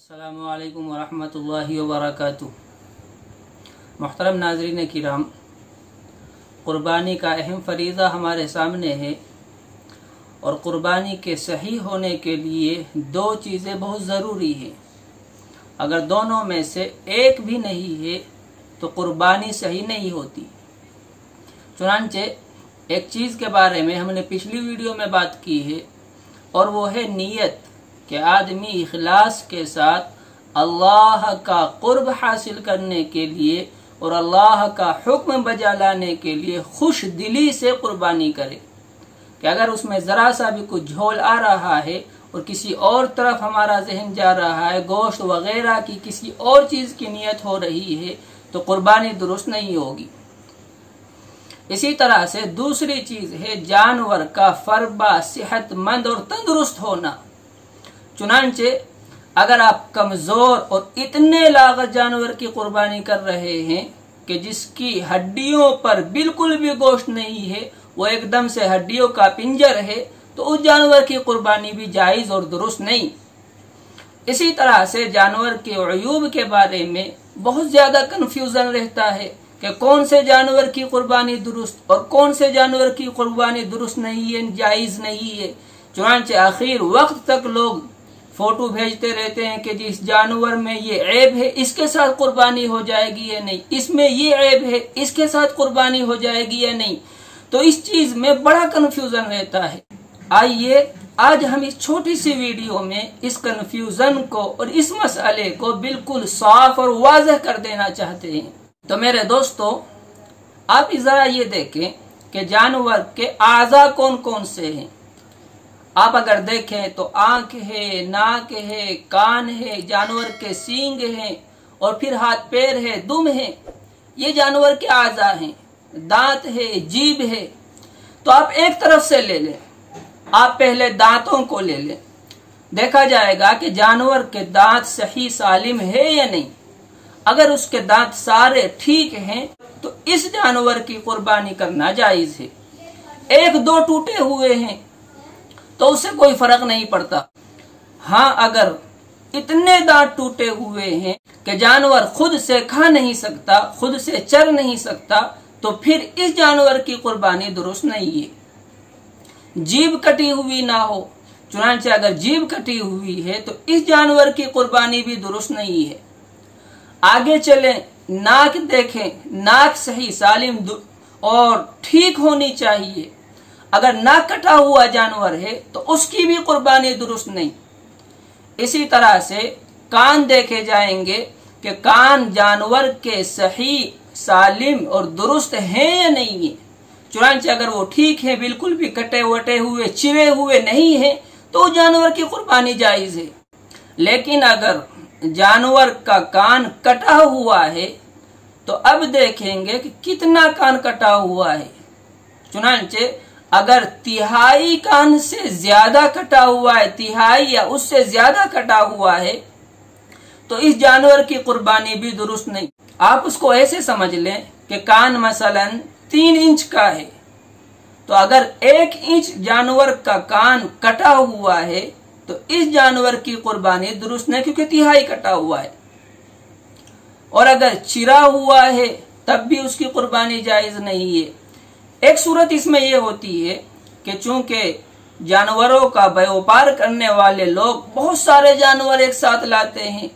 अस्सलामु अलैकुम वरहमतुल्लाहि वबरकातुहू। मुहतरम नाज़रीन किराम, क़ुरबानी का अहम फरीज़ा हमारे सामने है और क़ुरबानी के सही होने के लिए दो चीज़ें बहुत ज़रूरी हैं। अगर दोनों में से एक भी नहीं है तो क़ुरबानी सही नहीं होती। चुनांचे एक चीज़ के बारे में हमने पिछली वीडियो में बात की है और वो है नीयत, कि आदमी इखलास के साथ अल्लाह का कुर्ब हासिल करने के लिए और अल्लाह का हुक्म बजा लाने के लिए खुश दिली से कुर्बानी करे। कि अगर उसमें ज़रा सा भी कुछ झोल आ रहा है और किसी और तरफ हमारा जहन जा रहा है, गोश्त वगैरह की किसी और चीज़ की नीयत हो रही है, तो कुर्बानी दुरुस्त नहीं होगी। इसी तरह से दूसरी चीज़ है जानवर का फरबा, सेहतमंद और तंदुरुस्त होना। चुनांचे अगर आप कमजोर और इतने लागत जानवर की कुर्बानी कर रहे हैं कि जिसकी हड्डियों पर बिल्कुल भी गोश्त नहीं है, वो एकदम से हड्डियों का पिंजर है, तो उस जानवर की कुर्बानी भी जायज और दुरुस्त नहीं। इसी तरह से जानवर के अयूब के बारे में बहुत ज्यादा कंफ्यूजन रहता है कि कौन से जानवर की कुर्बानी दुरुस्त और कौन से जानवर की कुर्बानी दुरुस्त नहीं है, जायज नहीं है। चुनांचे आखिर वक्त तक लोग फोटो भेजते रहते हैं कि जिस जानवर में ये ऐब है इसके साथ कुर्बानी हो जाएगी या नहीं, इसमें ये ऐब है इसके साथ कुर्बानी हो जाएगी या नहीं। तो इस चीज में बड़ा कंफ्यूजन रहता है। आइए आज हम इस छोटी सी वीडियो में इस कंफ्यूजन को और इस मसले को बिल्कुल साफ और वाज़ह कर देना चाहते हैं। तो मेरे दोस्तों, आप जरा ये देखें कि जानवर के आज़ा कौन कौन से हैं। आप अगर देखें तो आंख है, नाक है, कान है, जानवर के सींग हैं और फिर हाथ पैर है, दुम है। ये जानवर के आज़ा हैं, दांत है, जीभ है। तो आप एक तरफ से ले लें, आप पहले दांतों को ले लें, देखा जाएगा कि जानवर के दांत सही सालिम है या नहीं। अगर उसके दांत सारे ठीक हैं तो इस जानवर की कुर्बानी करना जायज है। एक दो टूटे हुए हैं तो उससे कोई फर्क नहीं पड़ता। हाँ, अगर इतने दांत टूटे हुए हैं कि जानवर खुद से खा नहीं सकता, खुद से चर नहीं सकता, तो फिर इस जानवर की कुर्बानी दुरुस्त नहीं है। जीभ कटी हुई ना हो, चुनांचे अगर जीभ कटी हुई है तो इस जानवर की कुर्बानी भी दुरुस्त नहीं है। आगे चलें, नाक देखें, नाक सही सालिम और ठीक होनी चाहिए। अगर नाक कटा हुआ जानवर है तो उसकी भी कुर्बानी दुरुस्त नहीं। इसी तरह से कान देखे जाएंगे कि कान जानवर के सही सालिम और दुरुस्त हैं या नहीं है। चुनांचे अगर वो ठीक है, बिल्कुल भी कटे वटे हुए चिरे हुए नहीं है, तो जानवर की कुर्बानी जायज है। लेकिन अगर जानवर का कान कटा हुआ है तो अब देखेंगे कि कितना कान कटा हुआ है। चुनांचे अगर तिहाई कान से ज्यादा कटा हुआ है, तिहाई या उससे ज्यादा कटा हुआ है, तो इस जानवर की कुर्बानी भी दुरुस्त नहीं। आप उसको ऐसे समझ लें कि कान मसलन 3 इंच का है, तो अगर 1 इंच जानवर का कान कटा हुआ है तो इस जानवर की कुर्बानी दुरुस्त नहीं, क्योंकि तिहाई कटा हुआ है। और अगर चिरा हुआ है तब भी उसकी कुर्बानी जायज नहीं है। एक सूरत इसमें यह होती है कि चूंकि जानवरों का व्यापार करने वाले लोग बहुत सारे जानवर एक साथ लाते हैं,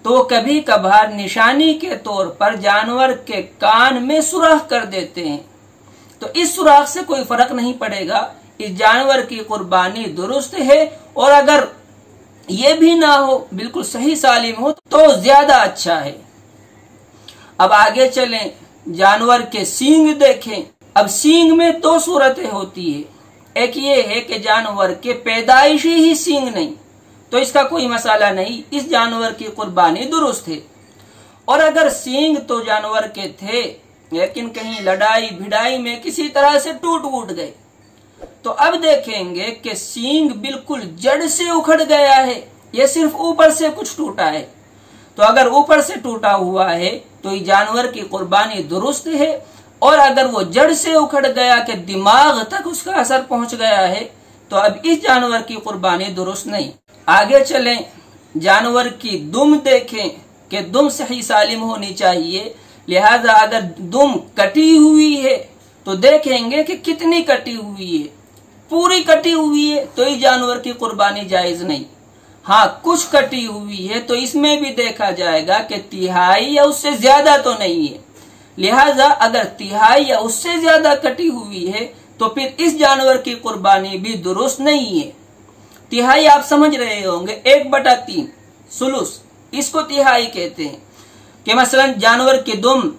तो कभी कभार निशानी के तौर पर जानवर के कान में सुराख कर देते हैं। तो इस सुराख से कोई फर्क नहीं पड़ेगा, इस जानवर की कुर्बानी दुरुस्त है। और अगर ये भी ना हो, बिल्कुल सही सालिम हो, तो ज्यादा अच्छा है। अब आगे चलें, जानवर के सींग देखें। अब सींग में 2 सूरतें होती है। एक ये है कि जानवर के पैदाइशी ही सींग नहीं, तो इसका कोई मसाला नहीं, इस जानवर की कुर्बानी दुरुस्त है। और अगर सींग तो जानवर के थे लेकिन कहीं लड़ाई भिड़ाई में किसी तरह से टूट वूट गए, तो अब देखेंगे कि सींग बिल्कुल जड़ से उखड़ गया है, यह सिर्फ ऊपर से कुछ टूटा है। तो अगर ऊपर से टूटा हुआ है तो इस जानवर की कुर्बानी दुरुस्त है। और अगर वो जड़ से उखड़ गया कि दिमाग तक उसका असर पहुंच गया है, तो अब इस जानवर की कुर्बानी दुरुस्त नहीं। आगे चलें, जानवर की दुम देखें कि दुम सही सालिम होनी चाहिए, लिहाजा अगर दुम कटी हुई है तो देखेंगे कि कितनी कटी हुई है। पूरी कटी हुई है तो इस जानवर की कुर्बानी जायज नहीं। हाँ, कुछ कटी हुई है तो इसमें भी देखा जाएगा कि तिहाई या उससे ज्यादा तो नहीं है। लिहाजा अगर तिहाई या उससे ज्यादा कटी हुई है तो फिर इस जानवर की कुर्बानी भी दुरुस्त नहीं है। तिहाई आप समझ रहे होंगे, 1/3 सुलुस, इसको तिहाई कहते हैं। कि मसलन जानवर की दुम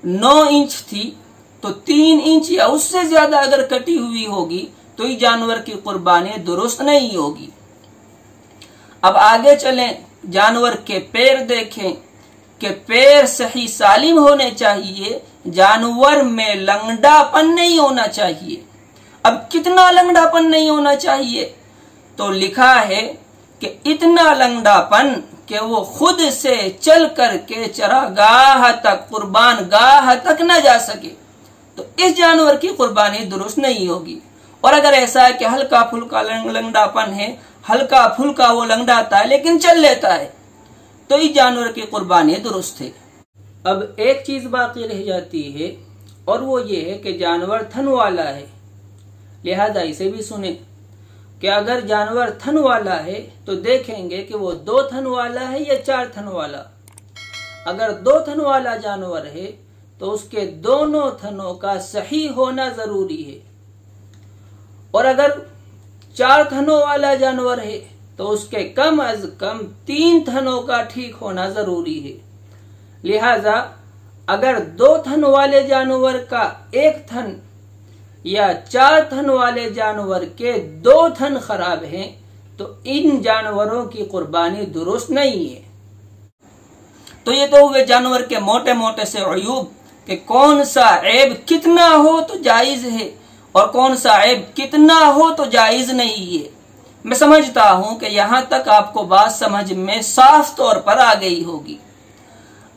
9 इंच थी तो 3 इंच या उससे ज्यादा अगर कटी हुई होगी तो इस जानवर की कुर्बानी दुरुस्त नहीं होगी। अब आगे चलें, जानवर के पैर देखें कि पैर सही सालिम होने चाहिए, जानवर में लंगड़ापन नहीं होना चाहिए। अब कितना लंगड़ापन नहीं होना चाहिए? तो लिखा है कि इतना लंगड़ापन कि वो खुद से चल करके चरागाह तक, कुर्बान गाह तक न जा सके, तो इस जानवर की कुर्बानी दुरुस्त नहीं होगी। और अगर ऐसा है कि हल्का फुल्का लंगड़ापन है, हल्का फुल्का वो लंगड़ाता है लेकिन चल लेता है, तो इस जानवर की कुर्बानी दुरुस्त है। अब एक चीज बाकी रह जाती है और वो ये है कि जानवर थन वाला है, लिहाजा इसे भी सुने कि अगर जानवर थन वाला है तो देखेंगे कि वो 2 थन वाला है या 4 थन वाला। अगर 2 थन वाला जानवर है तो उसके दोनों थनों का सही होना जरूरी है, और अगर 4 थनों वाला जानवर है तो उसके कम अज कम 3 थनों का ठीक होना जरूरी है। लिहाजा अगर 2 थन वाले जानवर का 1 थन या 4 थन वाले जानवर के 2 थन खराब हैं तो इन जानवरों की कुर्बानी दुरुस्त नहीं है। तो ये तो हुए जानवर के मोटे मोटे से अयूब कि कौन सा ऐब कितना हो तो जायज है और कौन सा ऐब कितना हो तो जायज नहीं है। मैं समझता हूं कि यहां तक आपको बात समझ में साफ तौर पर आ गई होगी।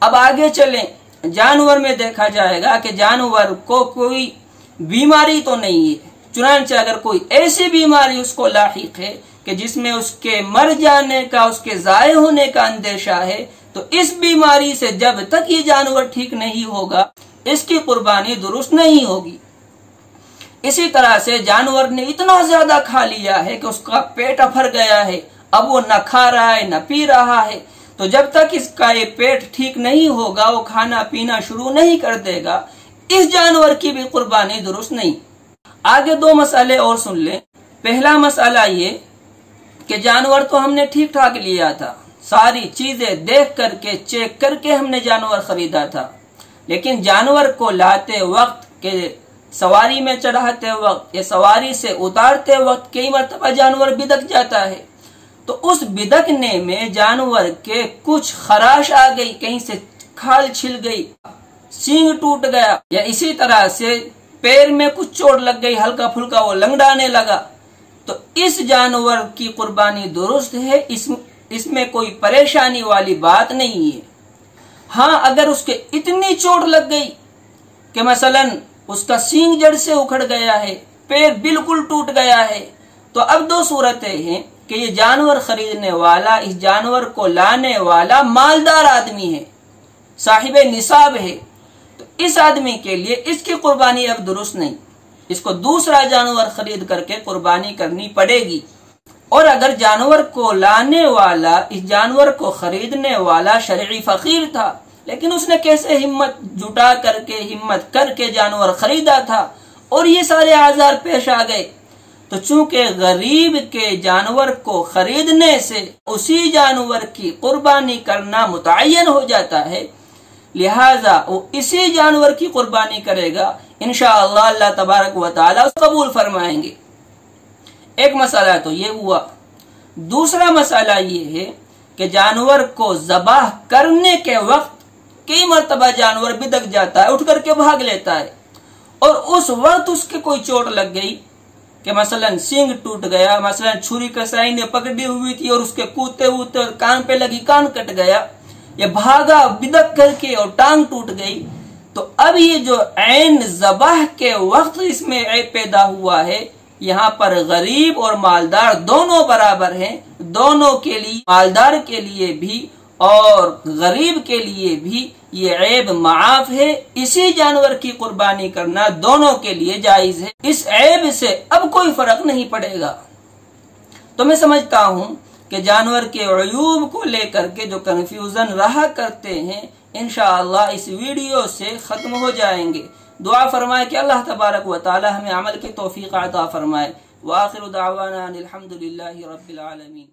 अब आगे चलें, जानवर में देखा जाएगा कि जानवर को कोई बीमारी तो नहीं है, चुनांचे अगर कोई ऐसी बीमारी उसको लाहिक है कि जिसमें उसके मर जाने का, उसके जाये होने का अंदेशा है, तो इस बीमारी से जब तक ये जानवर ठीक नहीं होगा इसकी कुर्बानी दुरुस्त नहीं होगी। इसी तरह से जानवर ने इतना ज्यादा खा लिया है कि उसका पेट अफर गया है, अब वो न खा रहा है न पी रहा है, तो जब तक इसका ये पेट ठीक नहीं होगा, वो खाना पीना शुरू नहीं कर देगा, इस जानवर की भी कुर्बानी दुरुस्त नहीं। आगे 2 मसाले और सुन लें। पहला मसाला ये कि जानवर तो हमने ठीक ठाक लिया था, सारी चीजें देख करके चेक करके हमने जानवर खरीदा था, लेकिन जानवर को लाते वक्त के सवारी में चढ़ाते वक्त या सवारी से उतारते वक्त कई मरतबा जानवर बिदक जाता है, तो उस बिदकने में जानवर के कुछ खराश आ गई, कहीं से खाल छिल गई, सींग टूट गया, या इसी तरह से पैर में कुछ चोट लग गई, हल्का फुल्का वो लंगड़ाने लगा, तो इस जानवर की कुर्बानी दुरुस्त है, इसमें कोई परेशानी वाली बात नहीं है। हाँ, अगर उसके इतनी चोट लग गई कि मसलन उसका सींग जड़ से उखड़ गया है, पैर बिल्कुल टूट गया है, तो अब 2 सूरतें हैं कि ये जानवर खरीदने वाला, इस जानवर को लाने वाला मालदार आदमी है, साहिबे निसाब है, तो इस आदमी के लिए इसकी कुर्बानी अब दुरुस्त नहीं, इसको दूसरा जानवर खरीद करके कुर्बानी करनी पड़ेगी। और अगर जानवर को लाने वाला, इस जानवर को खरीदने वाला शरई फकीर था, लेकिन उसने कैसे हिम्मत जुटा करके, हिम्मत करके जानवर खरीदा था और ये सारे आजार पेश आ गए, तो चूंकि गरीब के जानवर को खरीदने से उसी जानवर की कुर्बानी करना मुतय्यन हो जाता है, लिहाजा वो इसी जानवर की कुर्बानी करेगा, इंशाअल्लाह अल्लाह तबारक व तआला कबूल फरमाएंगे। एक मसला तो ये हुआ। दूसरा मसला ये है कि जानवर को ज़बाह करने के वक्त कई मरतबा जानवर बिदक जाता है, उठ करके भाग लेता है, और उस वक्त उसके कोई चोट लग गई कि मसलन सींग टूट गया, मसलन छुरी कसाई ने पकड़ी हुई थी और उसके कूदते कूदते कान पे लगी, कान कट गया, या भागा बिदक करके और टांग टूट गई, तो अब ये जो ऐन ज़बाह के वक्त इसमें ऐब पैदा हुआ है, यहाँ पर गरीब और मालदार दोनों बराबर हैं। दोनों के लिए, मालदार के लिए भी और गरीब के लिए भी ये ऐब माफ है। इसी जानवर की कुर्बानी करना दोनों के लिए जायज है। इस ऐब से अब कोई फर्क नहीं पड़ेगा। तो मैं समझता हूं कि जानवर के अयूब को लेकर के जो कंफ्यूजन रहा करते हैं, इंशाअल्लाह इस वीडियो से खत्म हो जाएंगे। दुआ फरमाए कि अल्लाह तबारक व तआला हमें अमल की तौफीक अता फरमाए। व आखिरु दावाना अनिल हम्दुलिल्लाहि रब्बिल आलमीन।